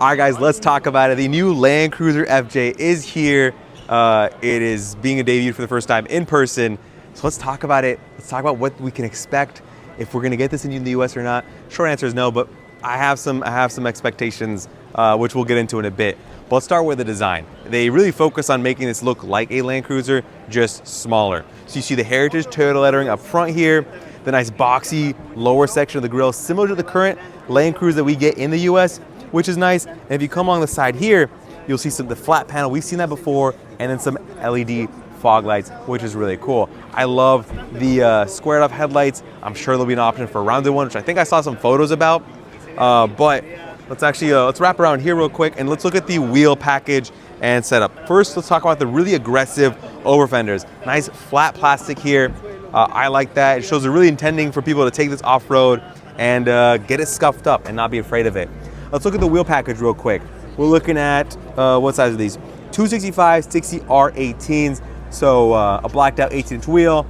All right, guys, let's talk about it. The new Land Cruiser FJ is here. It is being debuted for the first time in person. So let's talk about it. Let's talk about what we can expect, if we're gonna get this in the US or not. Short answer is no, but I have some expectations, which we'll get into in a bit. But let's start with the design. They really focus on making this look like a Land Cruiser, just smaller. So you see the Heritage Toyota lettering up front here, the nice boxy lower section of the grille, similar to the current Land Cruiser that we get in the US, which is nice. And if you come along the side here, you'll see the flat panel. We've seen that before, and then some LED fog lights, which is really cool. I love the squared off headlights. I'm sure there'll be an option for a rounded one, which I think I saw some photos about. But let's wrap around here real quick and let's look at the wheel package and setup. First, let's talk about the really aggressive over fenders. Nice flat plastic here. I like that. It shows they're really intending for people to take this off-road and get it scuffed up and not be afraid of it. Let's look at the wheel package real quick. We're looking at, what size are these? 265 60 R18s. So a blacked out 18-inch wheel.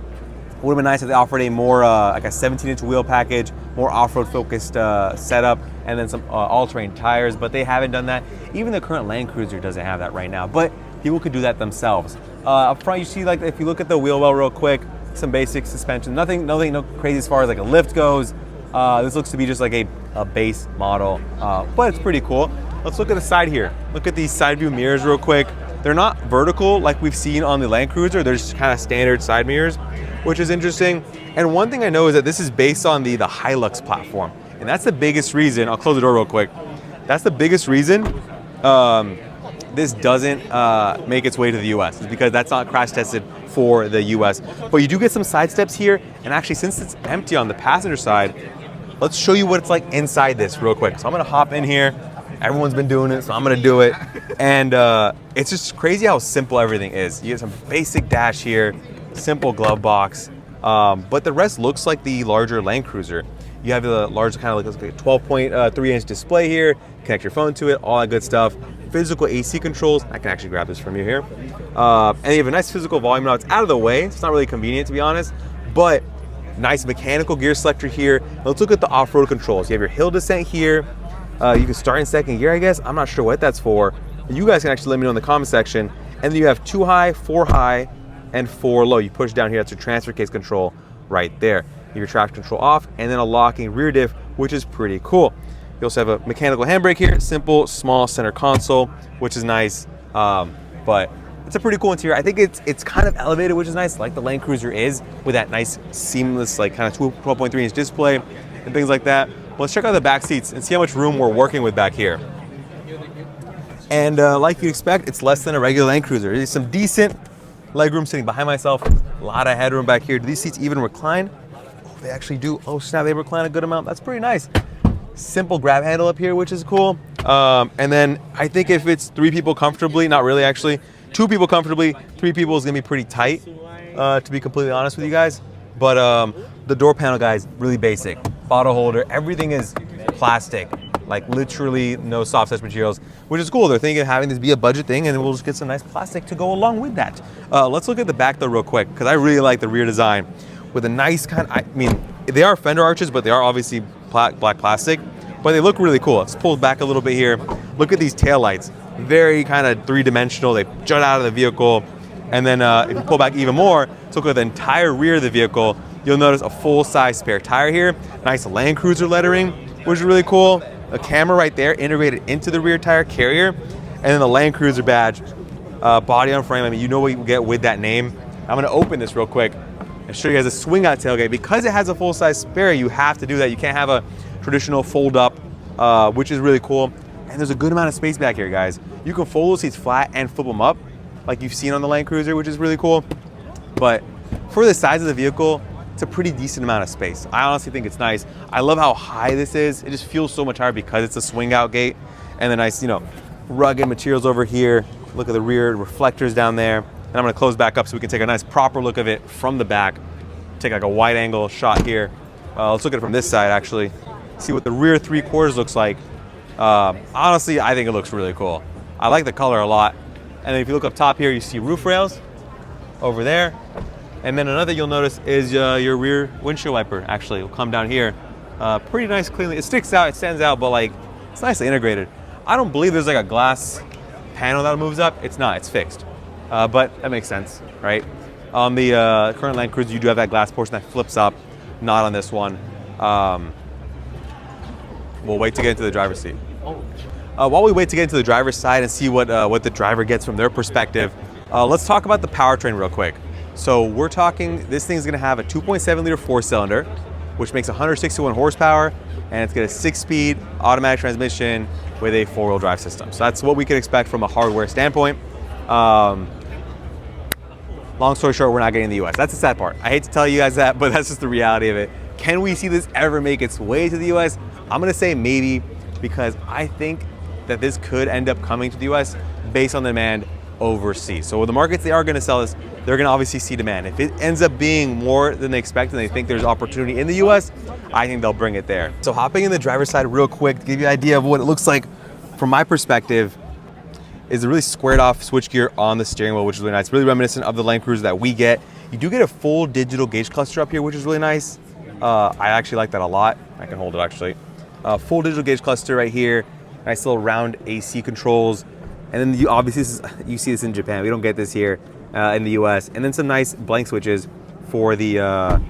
Would have been nice if they offered a more, like a 17-inch wheel package, more off-road focused setup, and then some all-terrain tires, but they haven't done that. Even the current Land Cruiser doesn't have that right now, but people could do that themselves. Up front, you see, like, if you look at the wheel well real quick, some basic suspension, nothing no crazy as far as like a lift goes. This looks to be just like a base model, but it's pretty cool. Let's look at the side here. Look at these side view mirrors real quick. They're not vertical like we've seen on the Land Cruiser. They're just kind of standard side mirrors, which is interesting. And one thing I know is that this is based on the Hilux platform. And that's the biggest reason, I'll close the door real quick. That's the biggest reason this doesn't make its way to the US, is because that's not crash tested for the US. But you do get some side steps here. And actually, since it's empty on the passenger side, let's show you what it's like inside this real quick. So I'm gonna hop in here. Everyone's been doing it, so I'm gonna do it. And it's just crazy how simple everything is. You get some basic dash here, simple glove box, but the rest looks like the larger Land Cruiser. You have the large kind of like a 12.3-inch display here, connect your phone to it, all that good stuff. Physical AC controls, I can actually grab this from you here. And you have a nice physical volume knob. It's out of the way, so it's not really convenient to be honest, but nice mechanical gear selector here. Let's look at the off-road controls. You have your hill descent here. You can start in second gear, I guess. I'm not sure what that's for. You guys can actually let me know in the comment section. And then you have 2 high, 4 high, and 4 low. You push down here, that's your transfer case control right there. Your traction control off, and then a locking rear diff, which is pretty cool. You also have a mechanical handbrake here, simple, small center console, which is nice. But it's a pretty cool interior. I think it's kind of elevated, which is nice, like the Land Cruiser is, with that nice seamless, like kind of 12.3-inch display and things like that. Let's check out the back seats and see how much room we're working with back here. And like you'd expect, it's less than a regular Land Cruiser. There's some decent legroom sitting behind myself. A lot of headroom back here. Do these seats even recline? Oh, they actually do. Oh snap, they recline a good amount. That's pretty nice. Simple grab handle up here, which is cool. And then I think if it's 3 people comfortably, not really actually, 2 people comfortably, 3 people is gonna be pretty tight, to be completely honest with you guys. But the door panel, guys, really basic. Bottle holder, everything is plastic, like literally no soft touch materials, which is cool. They're thinking of having this be a budget thing, and we'll just get some nice plastic to go along with that. Let's look at the back though real quick, because I really like the rear design with a nice kind of, I mean, they are fender arches, but they are obviously black plastic, but they look really cool. Let's pull back a little bit here. Look at these taillights, very kind of 3-dimensional. They jut out of the vehicle. And then if you pull back even more, to look at the entire rear of the vehicle, you'll notice a full-size spare tire here. Nice Land Cruiser lettering, which is really cool. A camera right there integrated into the rear tire carrier. And then the Land Cruiser badge, body on frame. I mean, you know what you get with that name. I'm gonna open this real quick and show you guys a swing out tailgate. Because it has a full-size spare, you have to do that. You can't have a traditional fold-up, which is really cool. And there's a good amount of space back here, guys. You can fold those seats flat and flip them up, like you've seen on the Land Cruiser, which is really cool. But for the size of the vehicle, it's a pretty decent amount of space. I honestly think it's nice. I love how high this is. It just feels so much higher because it's a swing out gate. And the nice, you know, rugged materials over here. Look at the rear reflectors down there. And I'm gonna close back up so we can take a nice proper look of it from the back. Take like a wide angle shot here. Let's look at it from this side actually. See what the rear 3/4 looks like. Honestly, I think it looks really cool. I like the color a lot. And then if you look up top here, you see roof rails over there. And then another you'll notice is your rear windshield wiper actually will come down here. Pretty nice, cleanly. It sticks out, it stands out, but like it's nicely integrated. I don't believe there's like a glass panel that moves up. It's not, it's fixed. But that makes sense, right? On the current Land Cruiser, you do have that glass portion that flips up, not on this one. We'll wait to get into the driver's seat. While we wait to get into the driver's side and see what the driver gets from their perspective, let's talk about the powertrain real quick. So we're talking, this thing's gonna have a 2.7 liter 4-cylinder, which makes 161 horsepower, and it's got a 6-speed automatic transmission with a 4-wheel drive system. So that's what we can expect from a hardware standpoint. Long story short, we're not getting the US. That's the sad part. I hate to tell you guys that, but that's just the reality of it. Can we see this ever make its way to the US? I'm gonna say maybe, because I think that this could end up coming to the US based on demand overseas. So with the markets they are gonna sell this, they're gonna obviously see demand. If it ends up being more than they expect and they think there's opportunity in the US, I think they'll bring it there. So hopping in the driver's side real quick to give you an idea of what it looks like from my perspective, is a really squared off switchgear on the steering wheel, which is really nice. Really reminiscent of the Land Cruiser that we get. You do get a full digital gauge cluster up here, which is really nice. I actually like that a lot. I can hold it actually. Full digital gauge cluster right here. Nice little round AC controls. And then you obviously, you see this in Japan. We don't get this here in the US. And then some nice blank switches for the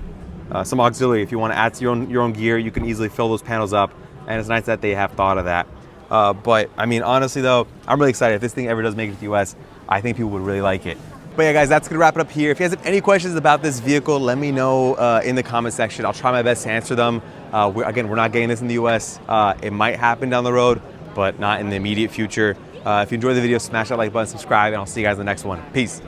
some auxiliary. If you want to add to your own gear, you can easily fill those panels up. And it's nice that they have thought of that. But I mean, honestly though, I'm really excited. If this thing ever does make it to the US, I think people would really like it. But yeah, guys, that's gonna wrap it up here. If you guys have any questions about this vehicle, let me know in the comment section. I'll try my best to answer them. Again, we're not getting this in the US. It might happen down the road, but not in the immediate future. If you enjoyed the video, smash that like button, subscribe, and I'll see you guys in the next one. Peace.